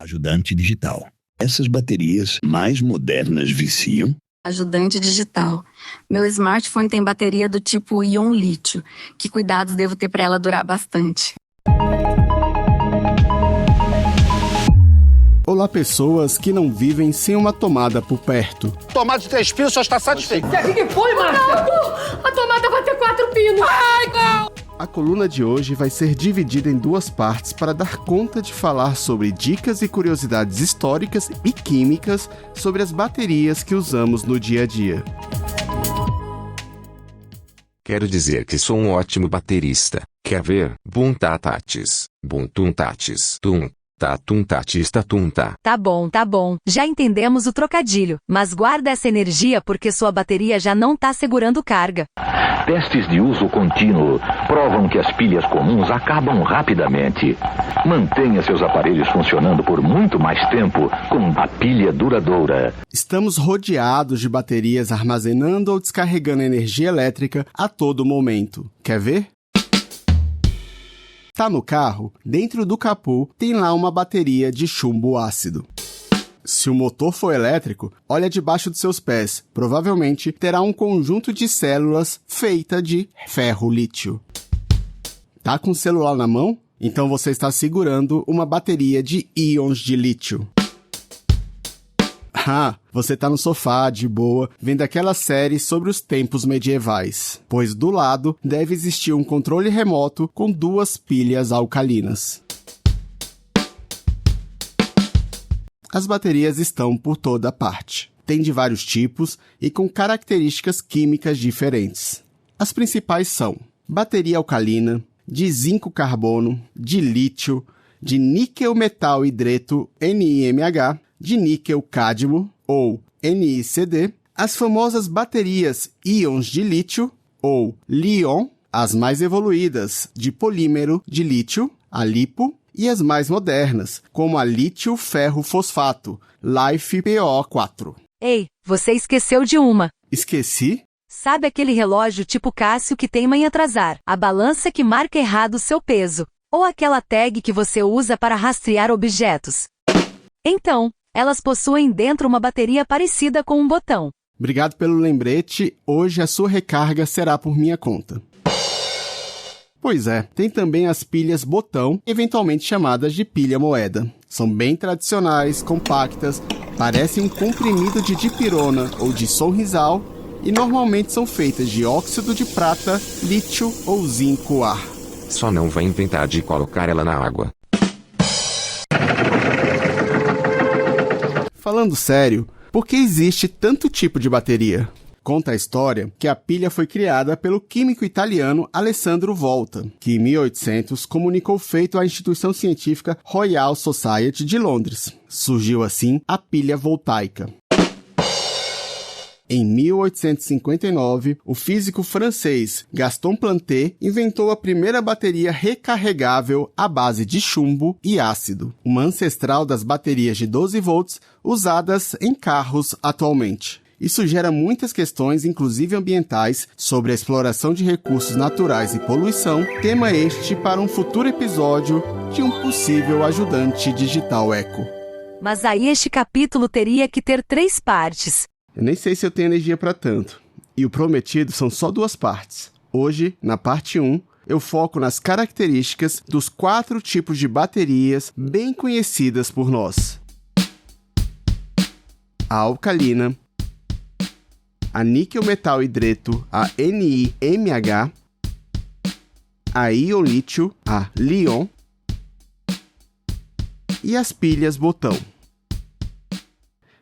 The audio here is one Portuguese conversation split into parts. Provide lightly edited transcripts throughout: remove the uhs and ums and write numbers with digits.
Ajudante digital. Essas baterias mais modernas viciam? Ajudante digital. Meu smartphone tem bateria do tipo íon lítio. Que cuidados devo ter para ela durar bastante? Olá, pessoas que não vivem sem uma tomada por perto. Tomada de 3 pinos só está satisfeito. O que foi, Márcia? A tomada vai ter 4 pinos. Ai, não! A coluna de hoje vai ser dividida em 2 partes para dar conta de falar sobre dicas e curiosidades históricas e químicas sobre as baterias que usamos no dia a dia. Quero dizer que sou um ótimo baterista. Quer ver? Bum tatis. Bum tum tatis. Tum. Tatum tatis tatum ta. Tá bom. Já entendemos o trocadilho. Mas guarda essa energia porque sua bateria já não tá segurando carga. Testes de uso contínuo provam que as pilhas comuns acabam rapidamente. Mantenha seus aparelhos funcionando por muito mais tempo com a pilha duradoura. Estamos rodeados de baterias armazenando ou descarregando energia elétrica a todo momento. Quer ver? Tá no carro? Dentro do capô tem lá uma bateria de chumbo ácido. Se o motor for elétrico, olha debaixo dos seus pés. Provavelmente terá um conjunto de células feita de ferro-lítio. Tá com o celular na mão? Então você está segurando uma bateria de íons de lítio. Você tá no sofá, de boa, vendo aquela série sobre os tempos medievais. Pois do lado deve existir um controle remoto com 2 pilhas alcalinas. As baterias estão por toda parte. Tem de vários tipos e com características químicas diferentes. As principais são bateria alcalina, de zinco carbono, de lítio, de níquel metal hidreto NiMH, de níquel cádmio, ou NiCd, as famosas baterias íons de lítio, ou Li-ion, as mais evoluídas, de polímero de lítio, a LiPo, e as mais modernas, como a lítio-ferro-fosfato, LiFePO4. Ei, você esqueceu de uma. Esqueci? Sabe aquele relógio tipo Cássio que teima em atrasar? A balança que marca errado o seu peso? Ou aquela tag que você usa para rastrear objetos? Então, elas possuem dentro uma bateria parecida com um botão. Obrigado pelo lembrete, hoje a sua recarga será por minha conta. Pois é, tem também as pilhas botão, eventualmente chamadas de pilha moeda. São bem tradicionais, compactas, parecem um comprimido de dipirona ou de sonrisal e normalmente são feitas de óxido de prata, lítio ou zinco-ar. Só não vai inventar de colocar ela na água. Falando sério, por que existe tanto tipo de bateria? Conta a história que a pilha foi criada pelo químico italiano Alessandro Volta, que em 1800 comunicou o feito à instituição científica Royal Society de Londres. Surgiu assim a pilha voltaica. Em 1859, o físico francês Gaston Planté inventou a primeira bateria recarregável à base de chumbo e ácido, uma ancestral das baterias de 12 volts usadas em carros atualmente. Isso gera muitas questões, inclusive ambientais, sobre a exploração de recursos naturais e poluição, tema este para um futuro episódio de um possível ajudante digital eco. Mas aí este capítulo teria que ter 3 partes. Eu nem sei se eu tenho energia para tanto. E o prometido são só 2 partes. Hoje, na parte 1, eu foco nas características dos 4 tipos de baterias bem conhecidas por nós. A alcalina, a níquel metal hidreto, a NiMH, a íon lítio, a Li-ion, e as pilhas botão.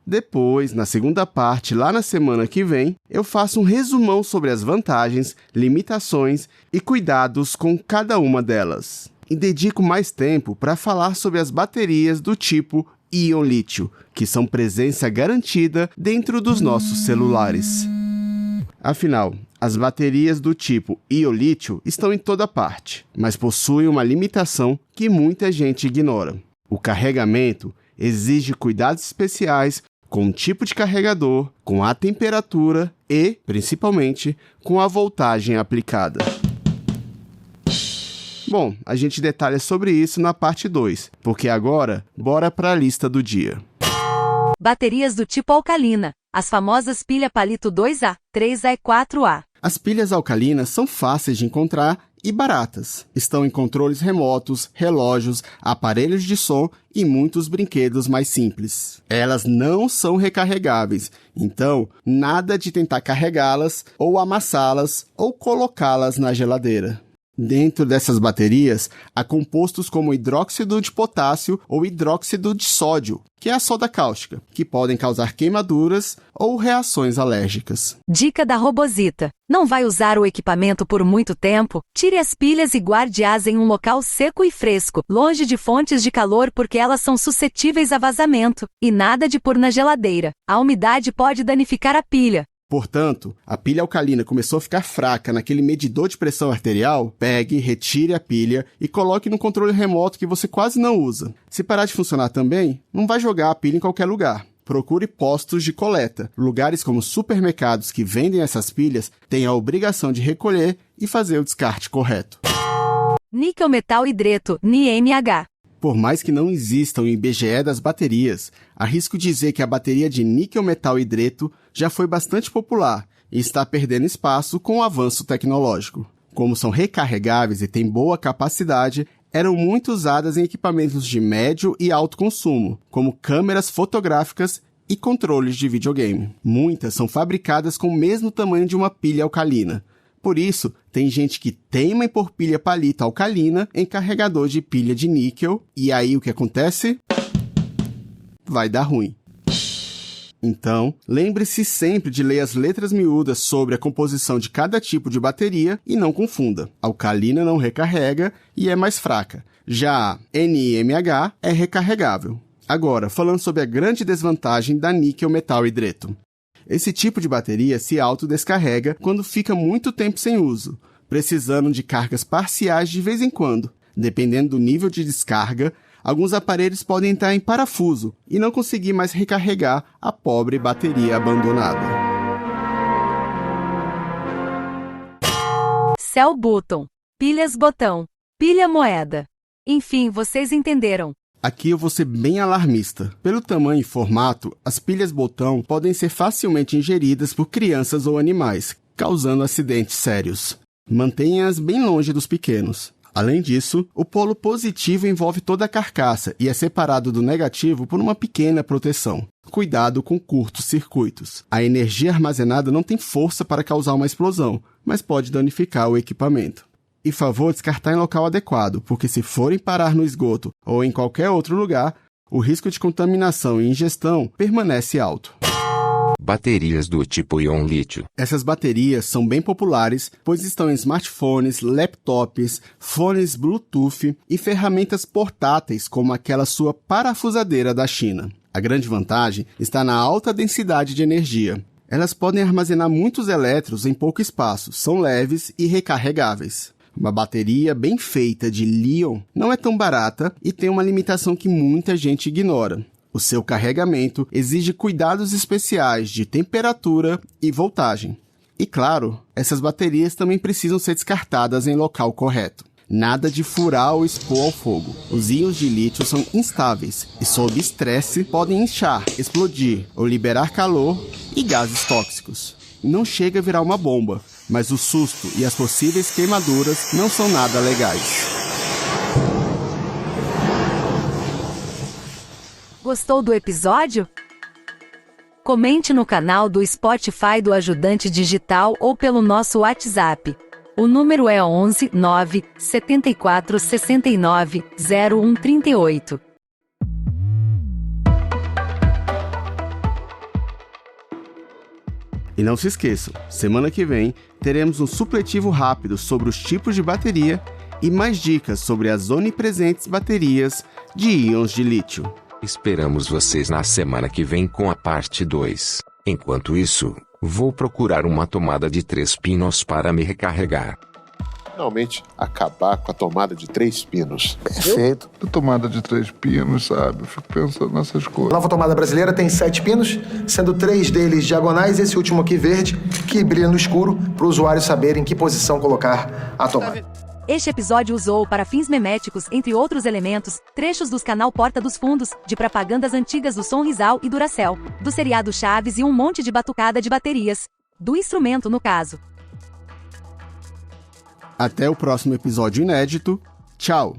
Depois, na segunda parte, lá na semana que vem, eu faço um resumão sobre as vantagens, limitações e cuidados com cada uma delas. E dedico mais tempo para falar sobre as baterias do tipo íon lítio, que são presença garantida dentro dos nossos celulares. Afinal, as baterias do tipo íon lítio estão em toda parte, mas possuem uma limitação que muita gente ignora. O carregamento exige cuidados especiais com o tipo de carregador, com a temperatura e, principalmente, com a voltagem aplicada. Bom, a gente detalha sobre isso na parte 2, porque agora, bora para a lista do dia. Baterias do tipo alcalina, as famosas pilha palito 2A, 3A e 4A. As pilhas alcalinas são fáceis de encontrar e baratas. Estão em controles remotos, relógios, aparelhos de som e muitos brinquedos mais simples. Elas não são recarregáveis, então nada de tentar carregá-las ou amassá-las ou colocá-las na geladeira. Dentro dessas baterias, há compostos como hidróxido de potássio ou hidróxido de sódio, que é a soda cáustica, que podem causar queimaduras ou reações alérgicas. Dica da Robozita. Não vai usar o equipamento por muito tempo? Tire as pilhas e guarde-as em um local seco e fresco, longe de fontes de calor porque elas são suscetíveis a vazamento. E nada de pôr na geladeira. A umidade pode danificar a pilha. Portanto, a pilha alcalina começou a ficar fraca naquele medidor de pressão arterial? Pegue, retire a pilha e coloque no controle remoto que você quase não usa. Se parar de funcionar também, não vai jogar a pilha em qualquer lugar. Procure postos de coleta. Lugares como supermercados que vendem essas pilhas têm a obrigação de recolher e fazer o descarte correto. Níquel metal hidreto, NiMH. Por mais que não existam o IBGE das baterias, arrisco dizer que a bateria de níquel metal hidreto já foi bastante popular e está perdendo espaço com o avanço tecnológico. Como são recarregáveis e têm boa capacidade, eram muito usadas em equipamentos de médio e alto consumo, como câmeras fotográficas e controles de videogame. Muitas são fabricadas com o mesmo tamanho de uma pilha alcalina. Por isso, tem gente que teima em pôr pilha palito alcalina em carregador de pilha de níquel, e aí o que acontece? Vai dar ruim. Então, lembre-se sempre de ler as letras miúdas sobre a composição de cada tipo de bateria e não confunda. Alcalina não recarrega e é mais fraca. Já a NiMH é recarregável. Agora, falando sobre a grande desvantagem da níquel metal hidreto. Esse tipo de bateria se autodescarrega quando fica muito tempo sem uso, precisando de cargas parciais de vez em quando. Dependendo do nível de descarga, alguns aparelhos podem entrar em parafuso e não conseguir mais recarregar a pobre bateria abandonada. Cell button, pilhas botão, pilha moeda. Enfim, vocês entenderam. Aqui eu vou ser bem alarmista. Pelo tamanho e formato, as pilhas botão podem ser facilmente ingeridas por crianças ou animais, causando acidentes sérios. Mantenha-as bem longe dos pequenos. Além disso, o polo positivo envolve toda a carcaça e é separado do negativo por uma pequena proteção. Cuidado com curtos circuitos. A energia armazenada não tem força para causar uma explosão, mas pode danificar o equipamento. E favor descartar em local adequado, porque se forem parar no esgoto ou em qualquer outro lugar, o risco de contaminação e ingestão permanece alto. Baterias do tipo íon-lítio. Essas baterias são bem populares, pois estão em smartphones, laptops, fones Bluetooth e ferramentas portáteis como aquela sua parafusadeira da China. A grande vantagem está na alta densidade de energia. Elas podem armazenar muitos elétrons em pouco espaço, são leves e recarregáveis. Uma bateria bem feita de líon não é tão barata e tem uma limitação que muita gente ignora. O seu carregamento exige cuidados especiais de temperatura e voltagem. E claro, essas baterias também precisam ser descartadas em local correto. Nada de furar ou expor ao fogo. Os íons de lítio são instáveis e, sob estresse, podem inchar, explodir ou liberar calor e gases tóxicos. Não chega a virar uma bomba, mas o susto e as possíveis queimaduras não são nada legais. Gostou do episódio? Comente no canal do Spotify do Ajudante Digital ou pelo nosso WhatsApp. O número é 11 9 74 69 01 38. E não se esqueçam, semana que vem teremos um supletivo rápido sobre os tipos de bateria e mais dicas sobre as onipresentes baterias de íons de lítio. Esperamos vocês na semana que vem com a parte 2. Enquanto isso, vou procurar uma tomada de 3 pinos para me recarregar. Finalmente acabar com a tomada de 3 pinos. Perfeito. A tomada de 3 pinos, sabe? Eu fico pensando nessas coisas. A nova tomada brasileira tem 7 pinos, sendo 3 deles diagonais e esse último aqui verde, que brilha no escuro, para o usuário saber em que posição colocar a tomada. Este episódio usou para fins meméticos, entre outros elementos, trechos dos canal Porta dos Fundos, de propagandas antigas do Sonrisal e Duracell, do seriado Chaves e um monte de batucada de baterias. Do instrumento no caso. Até o próximo episódio inédito. Tchau!